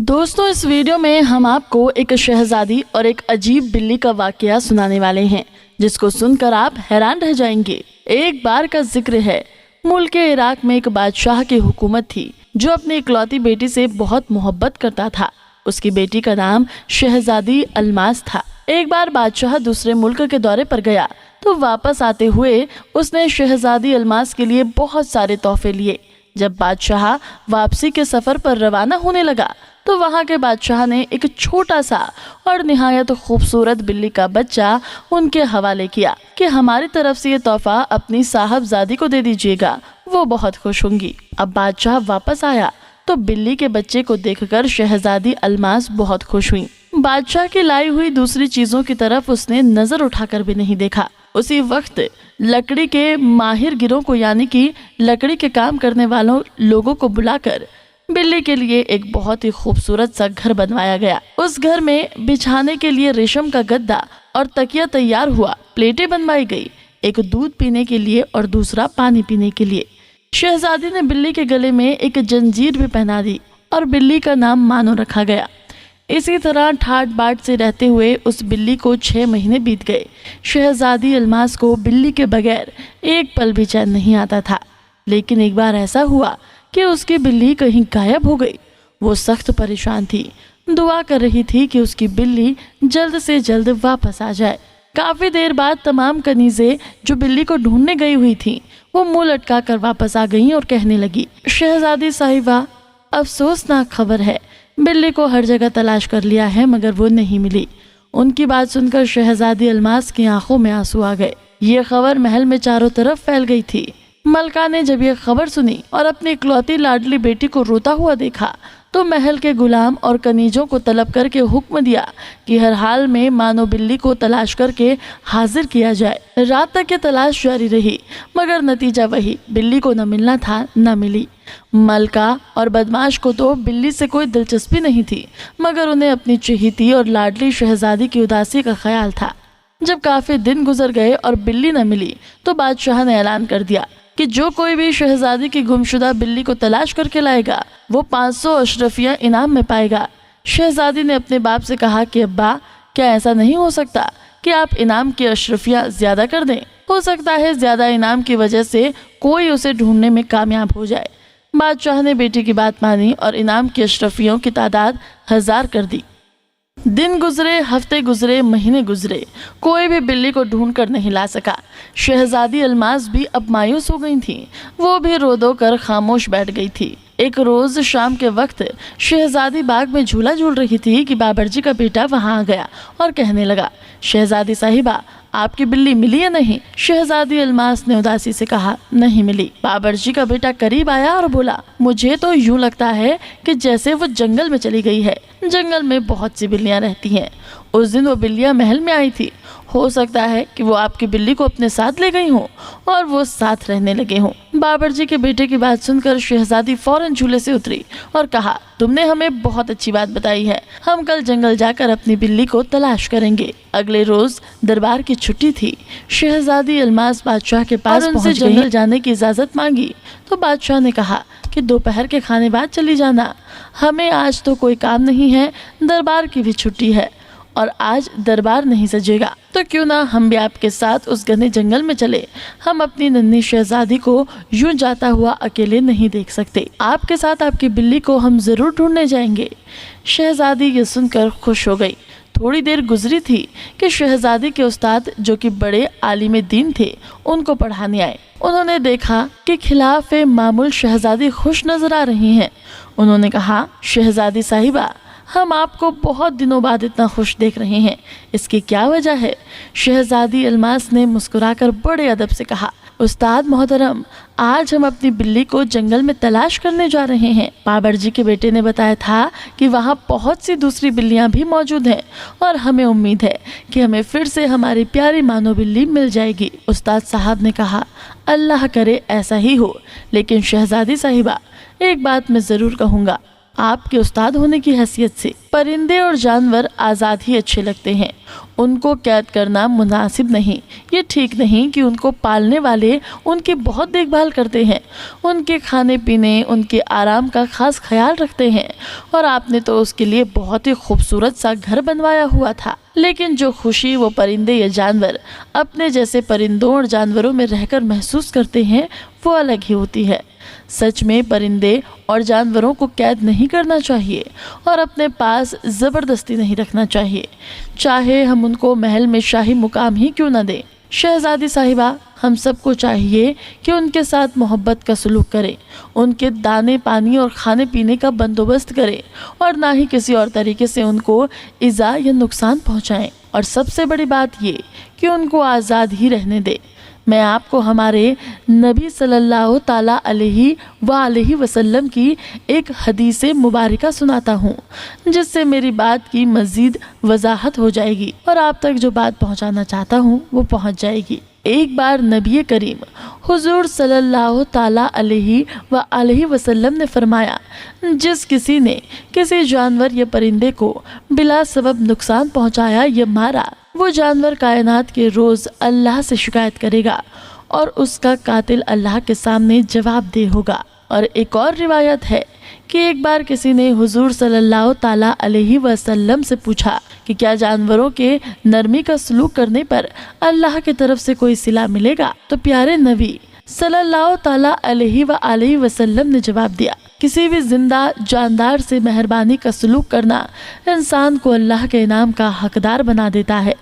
दोस्तों, इस वीडियो में हम आपको एक शहजादी और एक अजीब बिल्ली का वाकया सुनाने वाले हैं, जिसको सुनकर आप हैरान रह जाएंगे। एक बार का जिक्र है, मुल्क इराक में एक बादशाह की हुकूमत थी जो अपनी इकलौती बेटी से बहुत मोहब्बत करता था। उसकी बेटी का नाम शहजादी अल्मास था। एक बार बादशाह दूसरे मुल्क के दौरे पर गया तो वापस आते हुए उसने शहजादी अल्मास के लिए बहुत सारे तोहफे लिए। जब बादशाह वापसी के सफर पर रवाना होने लगा तो वहां के बादशाह ने एक छोटा सा और निहायत खूबसूरत बिल्ली का बच्चा उनके हवाले किया कि हमारी तरफ से ये तोहफा अपनी साहबजादी को दे दीजिएगा, वो बहुत खुश होंगी। अब बादशाह वापस आया तो बिल्ली के बच्चे को देखकर शहजादी अल्मास बहुत खुश हुई। बादशाह की लाई हुई दूसरी चीजों की तरफ उसने नजर उठाकर भी नहीं देखा। उसी वक्त लकड़ी के माहिर गिरों को, यानी कि लकड़ी के काम करने वालों लोगों को बुलाकर बिल्ली के लिए एक बहुत ही खूबसूरत सा घर बनवाया गया। उस घर में बिछाने के लिए रेशम का गद्दा और तकिया तैयार हुआ। प्लेटें बनवाई गई, एक दूध पीने के लिए और दूसरा पानी पीने के लिए। शहजादी ने बिल्ली के गले में एक जंजीर भी पहना दी और बिल्ली का नाम मानो रखा गया। इसी तरह ठाट बाट से रहते हुए उस बिल्ली को 6 महीने बीत गए। शहजादी अल्मास को बिल्ली के बगैर एक पल भी चैन नहीं आता था। लेकिन एक बार ऐसा हुआ कि उसकी बिल्ली कहीं गायब हो गई। वो सख्त परेशान थी, दुआ कर रही थी कि उसकी बिल्ली जल्द से जल्द वापस आ जाए। काफी देर बाद तमाम कनीज़ें जो बिल्ली को ढूंढने गई हुई थी वो मुंह लटका कर वापस आ गईं और कहने लगी, शहजादी साहिबा, अफसोसनाक खबर है, बिल्ली को हर जगह तलाश कर लिया है मगर वो नहीं मिली। उनकी बात सुनकर शहजादी अल्मास की आंखों में आंसू आ गए। ये खबर महल में चारों तरफ फैल गई थी। मलका ने जब ये खबर सुनी और अपनी इकलौती लाडली बेटी को रोता हुआ देखा तो महल के गुलाम और कनीजों को तलब करके हुक्म दिया कि हर हाल में मानो बिल्ली को तलाश करके हाजिर किया जाए। रात तक ये तलाश जारी रही मगर नतीजा वही, बिल्ली को न मिलना था न मिली। मलका और बदमाश को तो बिल्ली से कोई दिलचस्पी नहीं थी मगर उन्हें अपनी चहेती और लाडली शहजादी की उदासी का ख्याल था। जब काफी दिन गुजर गए और बिल्ली न मिली तो बादशाह ने ऐलान कर दिया कि जो कोई भी शहजादी की गुमशुदा बिल्ली को तलाश करके लाएगा वो 500 अशरफियां इनाम में पाएगा। शहजादी ने अपने बाप से कहा कि अब्बा, क्या ऐसा नहीं हो सकता कि आप इनाम की अशरफियां ज्यादा कर दें? हो सकता है ज्यादा इनाम की वजह से कोई उसे ढूंढने में कामयाब हो जाए। बादशाह ने बेटी की बात मानी और इनाम की अशरफियों की तादाद 1000 कर दी। दिन गुजरे, हफ्ते गुजरे, महीने गुजरे, कोई भी बिल्ली को ढूंढ कर नहीं ला सका। शहजादी अल्मास भी अब मायूस हो गई थी। वो भी रो धो कर खामोश बैठ गई थी। एक रोज शाम के वक्त शहजादी बाग में झूला झूल रही थी कि बाबरजी का बेटा वहां आ गया और कहने लगा, शहजादी साहिबा, आपकी बिल्ली मिली या नहीं? शहजादी अल्मास ने उदासी से कहा, नहीं मिली। बाबरजी का बेटा करीब आया और बोला, मुझे तो यूं लगता है कि जैसे वो जंगल में चली गई है। जंगल में बहुत सी बिल्लियां रहती हैं। उस दिन वो बिल्लियां महल में आई थी। हो सकता है कि वो आपकी बिल्ली को अपने साथ ले गई हों और वो साथ रहने लगे हों। बाबरजी के बेटे की बात सुनकर शहजादी फौरन झूले से उतरी और कहा, तुमने हमें बहुत अच्छी बात बताई है। हम कल जंगल जाकर अपनी बिल्ली को तलाश करेंगे। अगले रोज दरबार की छुट्टी थी। शहजादी अल्मास बादशाह के पास उनसे जंगल जाने की इजाजत मांगी तो बादशाह ने कहा कि दोपहर के खाने बाद चली जाना, हमें आज तो कोई काम नहीं है, दरबार की भी छुट्टी है और आज दरबार नहीं सजेगा, तो क्यों ना हम भी आपके साथ उस घने जंगल में चले। हम अपनी नन्ही शहजादी को यूं जाता हुआ अकेले नहीं देख सकते। आपके साथ आपकी बिल्ली को हम जरूर ढूंढने जाएंगे। शहजादी ये सुनकर खुश हो गई। थोड़ी देर गुजरी थी कि शहजादी के उस्ताद, जो कि बड़े आलिम दीन थे, उनको पढ़ाने आए। उन्होंने देखा कि खिलाफ मामूल शहजादी खुश नजर आ रही हैं। उन्होंने कहा, शहजादी साहिबा, हम आपको बहुत दिनों बाद इतना खुश देख रहे हैं, इसकी क्या वजह है? शहजादी अल्मास ने मुस्कुराकर बड़े अदब से कहा, उस्ताद मोहतरम, आज हम अपनी बिल्ली को जंगल में तलाश करने जा रहे हैं। बाबरजी के बेटे ने बताया था कि वहाँ बहुत सी दूसरी बिल्लियाँ भी मौजूद हैं और हमें उम्मीद है कि हमें फिर से हमारी प्यारी मानो बिल्ली मिल जाएगी। उस्ताद साहब ने कहा, अल्लाह करे ऐसा ही हो, लेकिन शहजादी साहिबा, एक बात मैं ज़रूर कहूँगा, آپ کے استاد ہونے کی حیثیت سے پرندے اور جانور آزاد ہی اچھے لگتے ہیں، ان کو قید کرنا مناسب نہیں۔ یہ ٹھیک نہیں کہ ان کو پالنے والے ان کی بہت دیکھ بھال کرتے ہیں، ان کے کھانے پینے، ان کے آرام کا خاص خیال رکھتے ہیں، اور آپ نے تو اس کے لیے بہت ہی خوبصورت سا گھر بنوایا ہوا تھا۔ لیکن جو خوشی وہ پرندے یا جانور اپنے جیسے پرندوں اور جانوروں میں رہ کر محسوس کرتے ہیں وہ الگ ہی ہوتی ہے۔ سچ میں پرندے اور جانوروں کو قید نہیں کرنا چاہیے اور اپنے پاس زبردستی نہیں رکھنا چاہیے، چاہے ہم ان کو محل میں شاہی مقام ہی کیوں نہ دیں۔ شہزادی صاحبہ، ہم سب کو چاہیے کہ ان کے ساتھ محبت کا سلوک کریں، ان کے دانے پانی اور کھانے پینے کا بندوبست کریں، اور نہ ہی کسی اور طریقے سے ان کو ایذا یا نقصان پہنچائیں، اور سب سے بڑی بات یہ کہ ان کو آزاد ہی رہنے دیں۔ میں آپ کو ہمارے نبی صلی اللہ تعالیٰ علیہ وآلہ وسلم کی ایک حدیث مبارکہ سناتا ہوں، جس سے میری بات کی مزید وضاحت ہو جائے گی اور آپ تک جو بات پہنچانا چاہتا ہوں وہ پہنچ جائے گی۔ ایک بار نبی کریم حضور صلی اللہ تعالیٰ علیہ وآلہ وسلم نے فرمایا، جس کسی نے کسی جانور یا پرندے کو بلا سبب نقصان پہنچایا یا مارا، وہ جانور کائنات کے روز اللہ سے شکایت کرے گا اور اس کا قاتل اللہ کے سامنے جواب دہ ہوگا۔ اور ایک اور روایت ہے کہ ایک بار کسی نے حضور صلی اللہ تعالیٰ علیہ وسلم سے پوچھا کہ کیا جانوروں کے نرمی کا سلوک کرنے پر اللہ کی طرف سے کوئی صلہ ملے گا؟ تو پیارے نبی صلی اللہ تعالیٰ علیہ وآلہ وسلم نے جواب دیا، کسی بھی زندہ جاندار سے مہربانی کا سلوک کرنا انسان کو اللہ کے انعام کا حقدار بنا دیتا ہے۔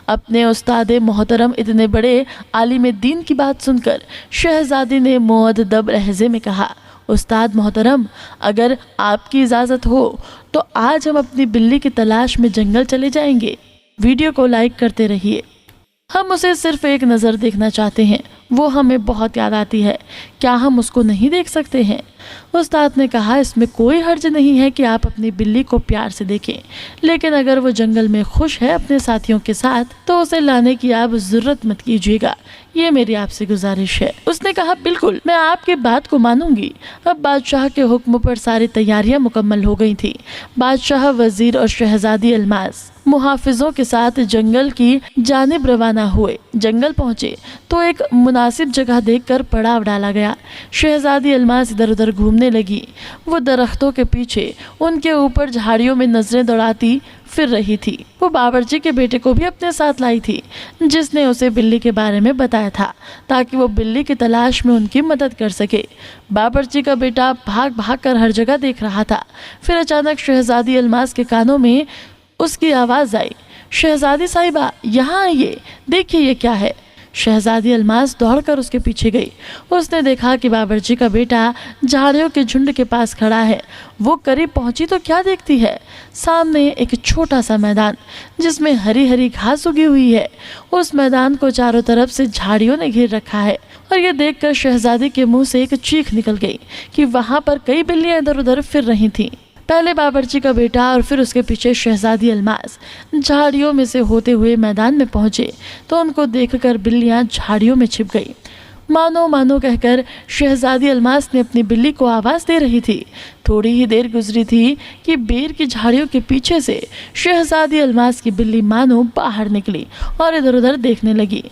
اپنے استاد محترم اتنے بڑے عالم دین کی بات سن کر شہزادی نے مؤدب لہجے میں کہا، استاد محترم، اگر آپ کی اجازت ہو تو آج ہم اپنی بلی کی تلاش میں جنگل چلے جائیں گے۔ ویڈیو کو لائک کرتے رہیے، ہم اسے صرف ایک نظر دیکھنا چاہتے ہیں، وہ ہمیں بہت یاد آتی ہے، کیا ہم اس کو نہیں دیکھ سکتے ہیں؟ استاد نے کہا، اس میں کوئی حرج نہیں ہے کہ آپ اپنی بلی کو پیار سے دیکھیں، لیکن اگر وہ جنگل میں خوش ہے اپنے ساتھیوں کے ساتھ تو اسے لانے کی آپ ضرورت مت کیجیے گا، یہ میری آپ سے گزارش ہے۔ اس نے کہا، بالکل، میں آپ کی بات کو مانوں گی۔ اب بادشاہ کے حکم پر ساری تیاریاں مکمل ہو گئی تھیں۔ بادشاہ، وزیر اور شہزادی الماس محافظوں کے ساتھ جنگل کی جانب روانہ ہوئے۔ جنگل پہنچے تو ایک مناسب جگہ دیکھ کر پڑاؤ ڈالا گیا۔ شہزادی الماس ادھر ادھر گھومنے لگی، وہ درختوں کے پیچھے ان کے اوپر جھاڑیوں میں نظریں دوڑاتی پھر رہی تھی۔ وہ باورچی کے بیٹے کو بھی اپنے ساتھ لائی تھی، جس نے اسے بلی کے بارے میں بتایا تھا تاکہ وہ بلی کی تلاش میں ان کی مدد کر سکے۔ باورچی کا بیٹا بھاگ بھاگ کر ہر جگہ دیکھ رہا تھا۔ پھر اچانک شہزادی الماس کے کانوں میں اس کی آواز آئی، شہزادی صاحبہ، یہاں آئیے، دیکھیے یہ کیا ہے۔ شہزادی الماس دوڑ کر اس کے پیچھے گئی۔ اس نے دیکھا کہ باورچی کا بیٹا جھاڑیوں کے جھنڈ کے پاس کھڑا ہے۔ وہ قریب پہنچی تو کیا دیکھتی ہے؟ سامنے ایک چھوٹا سا میدان جس میں ہری ہری گھاس اگی ہوئی ہے۔ اس میدان کو چاروں طرف سے جھاڑیوں نے گھیر رکھا ہے، اور یہ دیکھ کر شہزادی کے منہ سے ایک چیخ نکل گئی کہ وہاں پر کئی بلیاں ادھر ادھر پھر رہی تھیں۔ پہلے باورچی کا بیٹا اور پھر اس کے پیچھے شہزادی الماس جھاڑیوں میں سے ہوتے ہوئے میدان میں پہنچے تو ان کو دیکھ کر بلیاں جھاڑیوں میں چھپ گئی۔ مانو مانو کہہ کر شہزادی الماس نے اپنی بلی کو آواز دے رہی تھی۔ تھوڑی ہی دیر گزری تھی کہ بیر کی جھاڑیوں کے پیچھے سے شہزادی الماس کی بلی مانو باہر نکلی اور ادھر ادھر دیکھنے لگی۔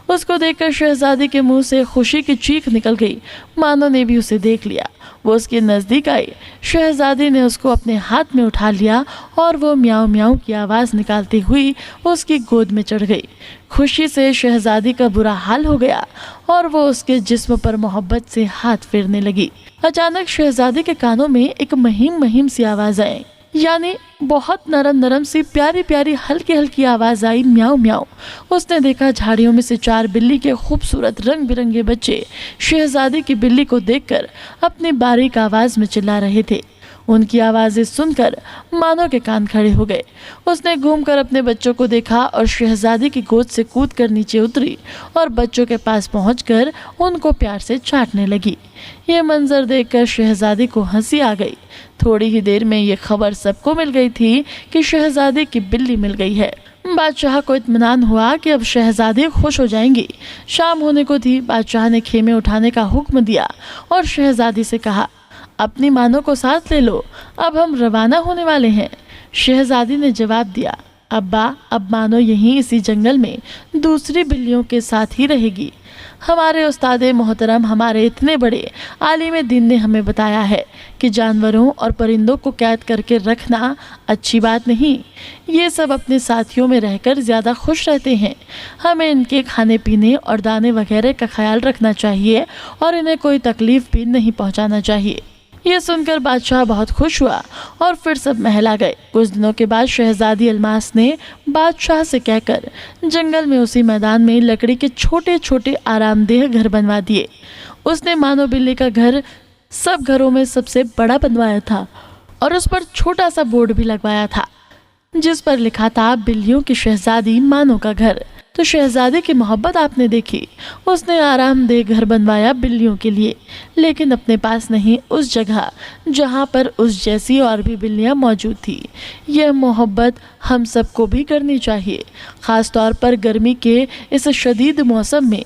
اس کو دیکھ کر شہزادی کے منہ سے خوشی کی چیخ نکل گئی۔ مانو نے بھی اسے دیکھ لیا، وہ اس کے نزدیک آئی۔ شہزادی نے اس کو اپنے ہاتھ میں اٹھا لیا اور وہ میاؤں میاؤں کی آواز نکالتی ہوئی اس کی گود میں چڑھ گئی۔ خوشی سے شہزادی کا برا حال ہو گیا اور وہ اس کے جسم پر محبت سے ہاتھ پھیرنے لگی۔ اچانک شہزادی کے کانوں میں ایک مہیم مہیم سی آواز آئی، یعنی بہت نرم نرم سی پیاری پیاری ہلکی ہلکی آواز آئی، میاؤں میاؤں۔ اس نے دیکھا جھاڑیوں میں سے 4 بلی کے خوبصورت رنگ برنگے بچے شہزادی کی بلی کو دیکھ کر اپنی باریک آواز میں چلا رہے تھے۔ ان کی آوازیں سن کر مانو کے کان کھڑے ہو گئے۔ اس نے گھوم کر اپنے بچوں کو دیکھا اور شہزادی کی گود سے کود کر نیچے اتری اور بچوں کے پاس پہنچ کر ان کو پیار سے چاٹنے لگی۔ یہ منظر دیکھ کر شہزادی کو ہنسی آ گئی۔ تھوڑی ہی دیر میں یہ خبر سب کو مل گئی تھی کہ شہزادی کی بلی مل گئی ہے۔ بادشاہ کو اطمینان ہوا کہ اب شہزادی خوش ہو جائیں گی۔ شام ہونے کو تھی۔ بادشاہ نے خیمے اٹھانے کا حکم دیا اور شہزادی سے کہا، अपनी मानो को साथ ले लो, अब हम रवाना होने वाले हैं। शहजादी ने जवाब दिया, अब्बा अब मानो यहीं इसी जंगल में दूसरी बिल्लियों के साथ ही रहेगी। हमारे उस्ताद मोहतरम, हमारे इतने बड़े आलिम दीन ने हमें बताया है कि जानवरों और परिंदों को कैद करके रखना अच्छी बात नहीं। ये सब अपने साथियों में रहकर ज़्यादा खुश रहते हैं। हमें इनके खाने पीने और दाने वगैरह का ख्याल रखना चाहिए और इन्हें कोई तकलीफ भी नहीं पहुंचाना चाहिए। ये सुनकर बादशाह बहुत खुश हुआ और फिर सब महल आ गए। कुछ दिनों के बाद शहजादी अलमास ने बादशाह से कहकर जंगल में उसी मैदान में लकड़ी के छोटे छोटे आरामदेह घर बनवा दिए। उसने मानो बिल्ली का घर सब घरों में सबसे बड़ा बनवाया था और उस पर छोटा सा बोर्ड भी लगवाया था जिस पर लिखा था, बिल्लियों की शहजादी मानो का घर। तो शहजादी की मोहब्बत आपने देखी। उसने आरामदेह घर बनवाया बिल्लियों के लिए, लेकिन अपने पास नहीं उस जगह जहाँ पर उस जैसी और भी बिल्लियाँ मौजूद थी। यह मोहब्बत हम सबको भी करनी चाहिए, ख़ास तौर पर गर्मी के इस शदीद मौसम में।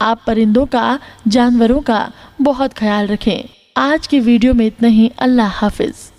आप परिंदों का, जानवरों का बहुत ख्याल रखें। आज की वीडियो में इतना ही। अल्लाह हाफिज़।